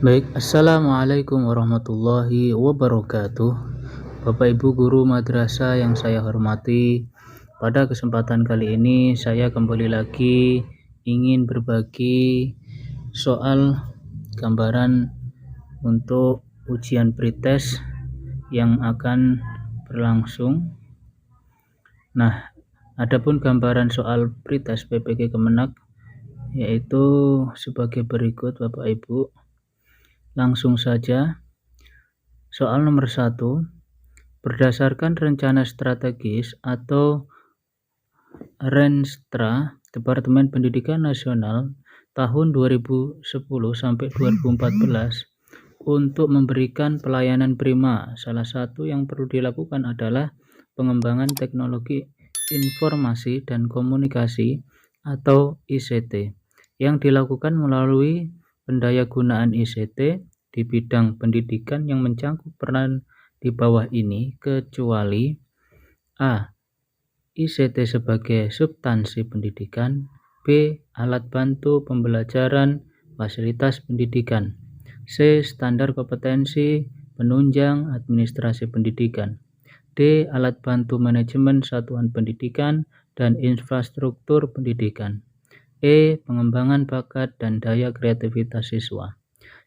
Baik, Assalamualaikum warahmatullahi wabarakatuh. Bapak Ibu Guru Madrasah yang saya hormati, pada kesempatan kali ini saya kembali lagi ingin berbagi soal gambaran untuk ujian pretest yang akan berlangsung. Nah, adapun gambaran soal pretest PPG Kemenak yaitu sebagai berikut Bapak Ibu. Langsung saja, soal nomor 1, berdasarkan rencana strategis atau Renstra Departemen Pendidikan Nasional tahun 2010 sampai 2014 untuk memberikan pelayanan prima, salah satu yang perlu dilakukan adalah pengembangan teknologi informasi dan komunikasi atau ICT yang dilakukan melalui pendayagunaan ICT di bidang pendidikan yang mencangkup peran di bawah ini kecuali A. ICT sebagai substansi pendidikan, B. Alat bantu pembelajaran fasilitas pendidikan, C. Standar kompetensi penunjang administrasi pendidikan, D. Alat bantu manajemen satuan pendidikan dan infrastruktur pendidikan, E. Pengembangan bakat dan daya kreativitas siswa.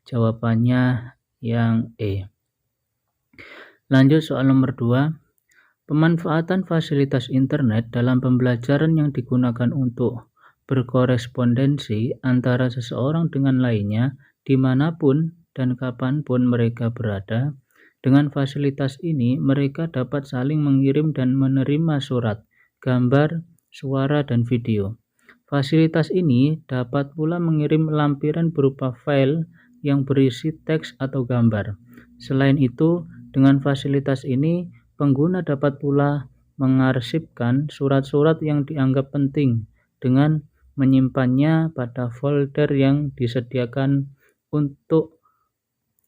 Jawabannya yang E. Lanjut soal nomor 2. Pemanfaatan fasilitas internet dalam pembelajaran yang digunakan untuk berkorespondensi antara seseorang dengan lainnya dimanapun dan kapanpun mereka berada. Dengan fasilitas ini mereka dapat saling mengirim dan menerima surat, gambar, suara, dan video. Fasilitas ini dapat pula mengirim lampiran berupa file yang berisi teks atau gambar. Selain itu, dengan fasilitas ini, pengguna dapat pula mengarsipkan surat-surat yang dianggap penting dengan menyimpannya pada folder yang disediakan untuk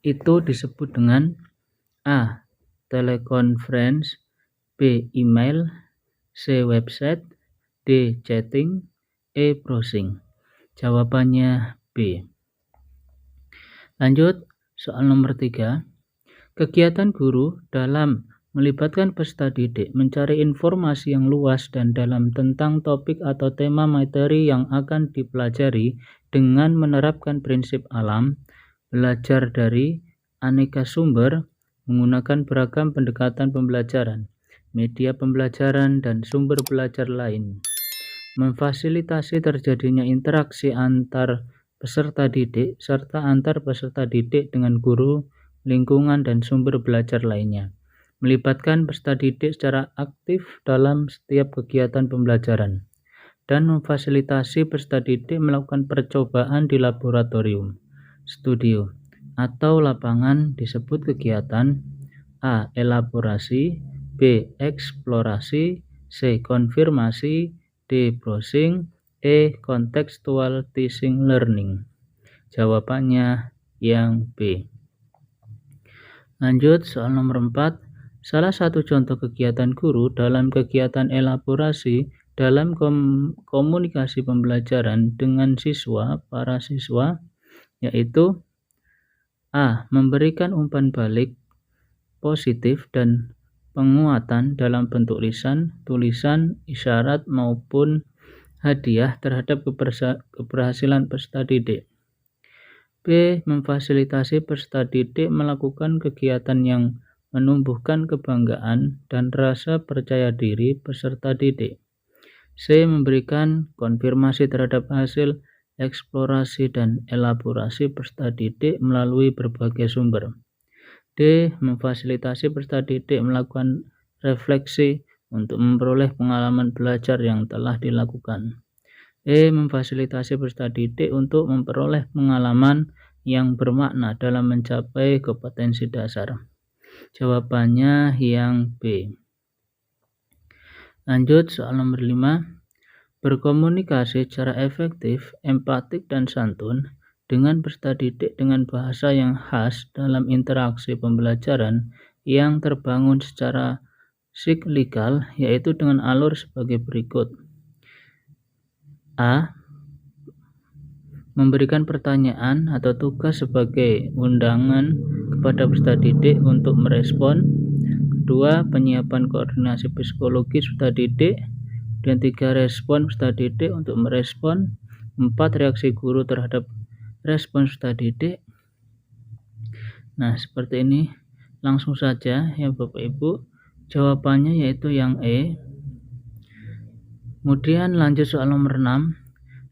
itu disebut dengan A. Teleconference, B. Email, C. Website, D. Chatting, E. Browsing. Jawabannya B. Lanjut, soal nomor 3. Kegiatan guru dalam melibatkan peserta didik mencari informasi yang luas dan dalam tentang topik atau tema materi yang akan dipelajari dengan menerapkan prinsip alam, belajar dari aneka sumber, menggunakan beragam pendekatan pembelajaran, media pembelajaran, dan sumber belajar lain. Memfasilitasi terjadinya interaksi antar peserta didik serta antar peserta didik dengan guru, lingkungan, dan sumber belajar lainnya. Melibatkan peserta didik secara aktif dalam setiap kegiatan pembelajaran. Dan memfasilitasi peserta didik melakukan percobaan di laboratorium, studio, atau lapangan disebut kegiatan A. Elaborasi, B. Eksplorasi, C. Konfirmasi, D. Browsing, E. Contextual teaching learning. Jawabannya yang B. Lanjut soal nomor 4. Salah satu contoh kegiatan guru dalam kegiatan elaborasi dalam komunikasi pembelajaran dengan para siswa, yaitu A. Memberikan umpan balik positif dan penguatan dalam bentuk lisan, tulisan, isyarat, maupun hadiah terhadap keberhasilan peserta didik. B. Memfasilitasi peserta didik melakukan kegiatan yang menumbuhkan kebanggaan dan rasa percaya diri peserta didik. C. Memberikan konfirmasi terhadap hasil eksplorasi dan elaborasi peserta didik melalui berbagai sumber. D. Memfasilitasi peserta didik melakukan refleksi untuk memperoleh pengalaman belajar yang telah dilakukan. E. Memfasilitasi peserta didik untuk memperoleh pengalaman yang bermakna dalam mencapai kompetensi dasar. Jawabannya yang B. Lanjut soal nomor 5. Berkomunikasi secara efektif, empatik, dan santun dengan peserta didik dengan bahasa yang khas dalam interaksi pembelajaran yang terbangun secara siklikal, yaitu dengan alur sebagai berikut. A. memberikan pertanyaan atau tugas sebagai undangan kepada peserta didik untuk merespon. Kedua, penyiapan koordinasi psikologis peserta didik. Dan 3, respon peserta didik untuk merespon. 4, reaksi guru terhadap respon peserta didik. Nah, seperti ini. Langsung saja ya Bapak Ibu. Jawabannya yaitu yang E. Kemudian lanjut soal nomor 6.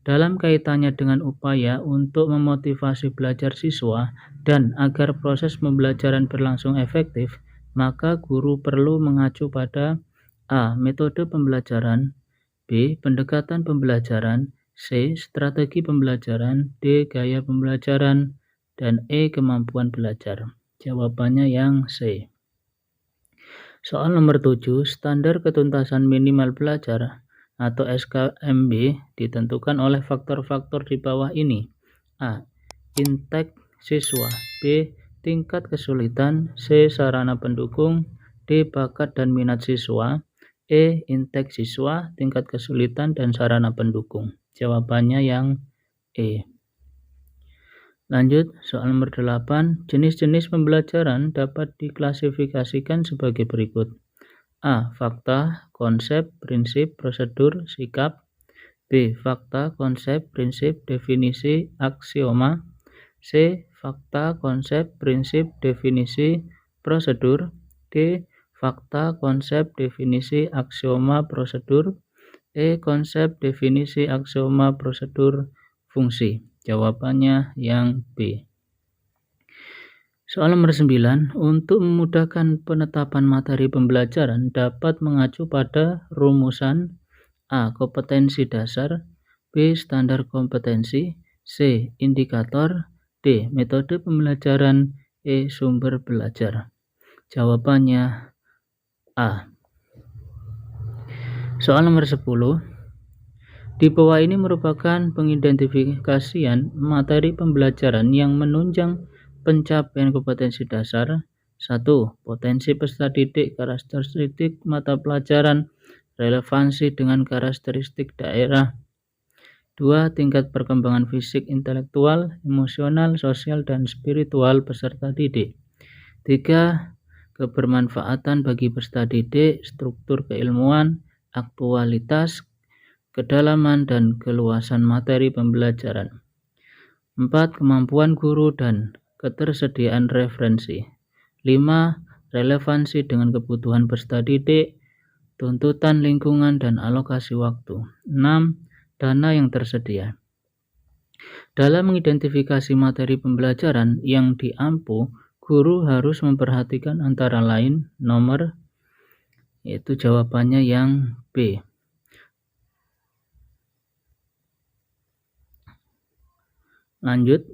Dalam kaitannya dengan upaya untuk memotivasi belajar siswa dan agar proses pembelajaran berlangsung efektif, maka guru perlu mengacu pada A. Metode pembelajaran, B. Pendekatan pembelajaran, C. Strategi pembelajaran, D. Gaya pembelajaran, dan E. Kemampuan belajar. Jawabannya yang C. Soal nomor 7, standar ketuntasan minimal belajar atau SKMB ditentukan oleh faktor-faktor di bawah ini. A. Intake siswa, B. Tingkat kesulitan, C. Sarana pendukung, D. Bakat dan minat siswa, E. Intake siswa, tingkat kesulitan, dan sarana pendukung. Jawabannya yang E. Lanjut, soal nomor 8, jenis-jenis pembelajaran dapat diklasifikasikan sebagai berikut. A. Fakta, konsep, prinsip, prosedur, sikap. B. Fakta, konsep, prinsip, definisi, aksioma. C. Fakta, konsep, prinsip, definisi, prosedur. D. Fakta, konsep, definisi, aksioma, prosedur. E. Konsep, definisi, aksioma, prosedur, fungsi. Jawabannya yang B. Soal nomor 9, untuk memudahkan penetapan materi pembelajaran dapat mengacu pada rumusan A. Kompetensi dasar, B. Standar kompetensi, C. Indikator, D. Metode pembelajaran, E. Sumber belajar. Jawabannya A. Soal nomor 10, di bawah ini merupakan pengidentifikasian materi pembelajaran yang menunjang pencapaian kompetensi dasar. 1. Potensi peserta didik, karakteristik mata pelajaran, relevansi dengan karakteristik daerah. 2. Tingkat perkembangan fisik, intelektual, emosional, sosial, dan spiritual peserta didik. 3. Kebermanfaatan bagi peserta didik, struktur keilmuan, aktualitas, kedalaman, dan keluasan materi pembelajaran. 4. Kemampuan guru dan ketersediaan referensi. 5. Relevansi dengan kebutuhan peserta didik, tuntutan lingkungan, dan alokasi waktu. 6. Dana yang tersedia. Dalam mengidentifikasi materi pembelajaran yang diampu, guru harus memperhatikan antara lain nomor, yaitu jawabannya yang B. Lanjut.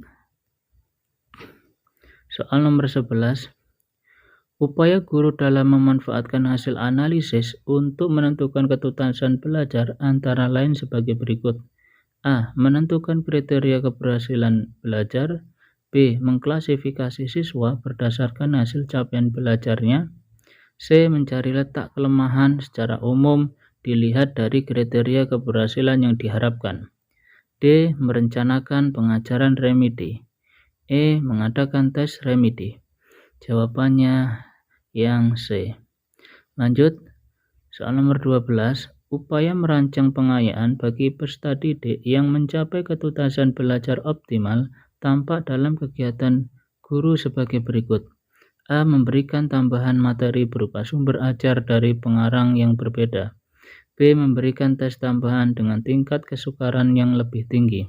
Soal nomor 11. Upaya guru dalam memanfaatkan hasil analisis untuk menentukan ketuntasan belajar antara lain sebagai berikut. A. Menentukan kriteria keberhasilan belajar. B. Mengklasifikasi siswa berdasarkan hasil capaian belajarnya. C. Mencari letak kelemahan secara umum dilihat dari kriteria keberhasilan yang diharapkan. D. Merencanakan pengajaran remedi. E. Mengadakan tes remedi. Jawabannya yang C. Lanjut, soal nomor 12. Upaya merancang pengayaan bagi peserta didik yang mencapai ketuntasan belajar optimal tampak dalam kegiatan guru sebagai berikut. A. Memberikan tambahan materi berupa sumber ajar dari pengarang yang berbeda. B. Memberikan tes tambahan dengan tingkat kesukaran yang lebih tinggi.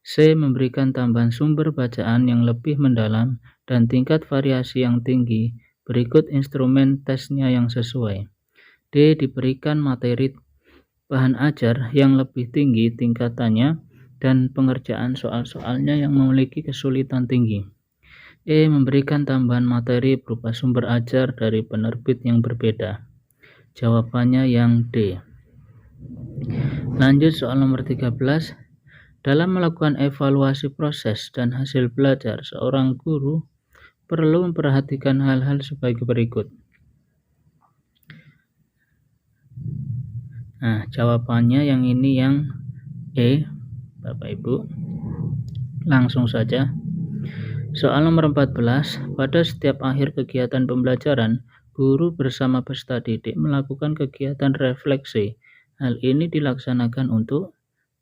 C. Memberikan tambahan sumber bacaan yang lebih mendalam dan tingkat variasi yang tinggi. Berikut instrumen tesnya yang sesuai. D. Diberikan materi bahan ajar yang lebih tinggi tingkatannya dan pengerjaan soal-soalnya yang memiliki kesulitan tinggi. E. Memberikan tambahan materi berupa sumber ajar dari penerbit yang berbeda. Jawabannya yang D. Lanjut soal nomor 13. Dalam melakukan evaluasi proses dan hasil belajar, seorang guru perlu memperhatikan hal-hal sebagai berikut. Nah, jawabannya yang ini yang E, Bapak Ibu. Langsung saja. Soal nomor 14, pada setiap akhir kegiatan pembelajaran, guru bersama peserta didik melakukan kegiatan refleksi. Hal ini dilaksanakan untuk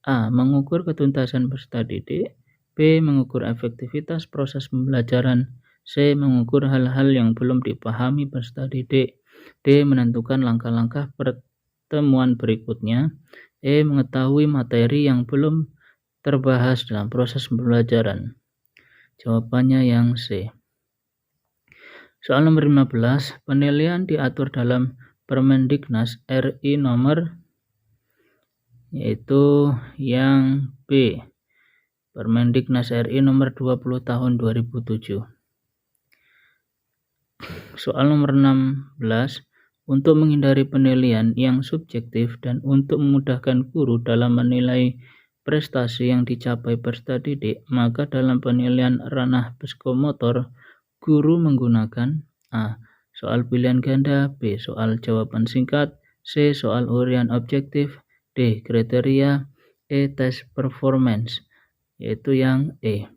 A. Mengukur ketuntasan peserta didik, B. Mengukur efektivitas proses pembelajaran, C. Mengukur hal-hal yang belum dipahami peserta didik, D. Menentukan langkah-langkah pertemuan berikutnya, E. Mengetahui materi yang belum terbahas dalam proses pembelajaran. Jawabannya yang C. Soal nomor 15, penilaian diatur dalam Permendiknas RI nomor, yaitu yang B. Permendiknas RI nomor 20 tahun 2007. Soal nomor 16, untuk menghindari penilaian yang subjektif dan untuk memudahkan guru dalam menilai prestasi yang dicapai peserta didik, maka dalam penilaian ranah psikomotor, guru menggunakan A. Soal pilihan ganda, B. Soal jawaban singkat, C. Soal uraian objektif, D. Kriteria, E. Tes performance, yaitu yang E.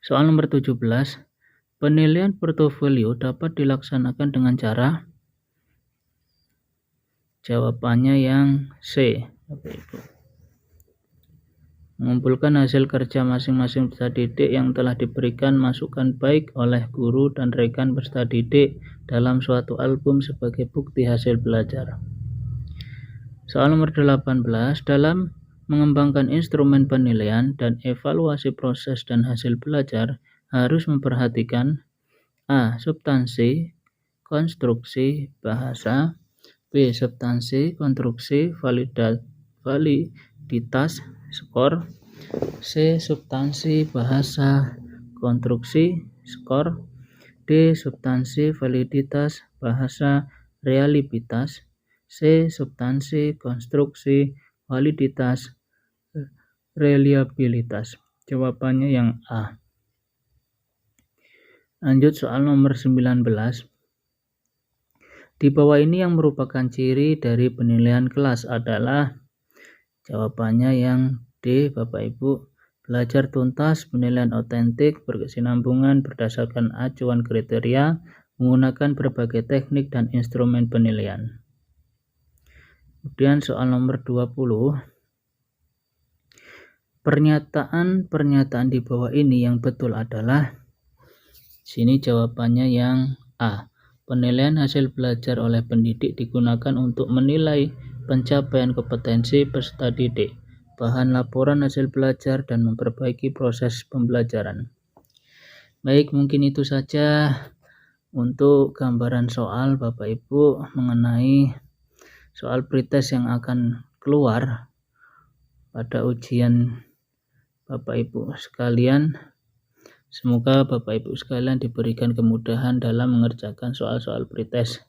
Soal nomor 17, penilaian portofolio dapat dilaksanakan dengan cara, jawabannya yang C. Mengumpulkan hasil kerja masing-masing peserta didik yang telah diberikan masukan baik oleh guru dan rekan peserta didik dalam suatu album sebagai bukti hasil belajar. Soal nomor 18, dalam mengembangkan instrumen penilaian dan evaluasi proses dan hasil belajar harus memperhatikan A. Substansi, konstruksi, bahasa, B. Substansi, konstruksi, validitas, skor, C. Substansi, bahasa, konstruksi, skor, D. Substansi, validitas, bahasa, reliabilitas, C. Substansi, konstruksi, validitas, reliabilitas. Jawabannya yang A. Lanjut soal nomor 19. Di bawah ini yang merupakan ciri dari penilaian kelas adalah, jawabannya yang D, Bapak Ibu. Belajar tuntas, penilaian otentik, berkesinambungan berdasarkan acuan kriteria, menggunakan berbagai teknik dan instrumen penilaian. Kemudian soal nomor 20. Pernyataan-pernyataan di bawah ini yang betul adalah, sini jawabannya yang A. Penilaian hasil belajar oleh pendidik digunakan untuk menilai pencapaian kompetensi peserta didik, bahan laporan hasil belajar, dan memperbaiki proses pembelajaran. Baik, mungkin itu saja untuk gambaran soal Bapak Ibu mengenai soal pretest yang akan keluar pada ujian Bapak Ibu sekalian. Semoga Bapak Ibu sekalian diberikan kemudahan dalam mengerjakan soal-soal pretest.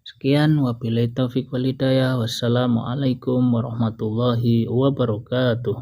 Sekian, wabillahi taufiq wal hidayah. Wassalamualaikum warahmatullahi wabarakatuh.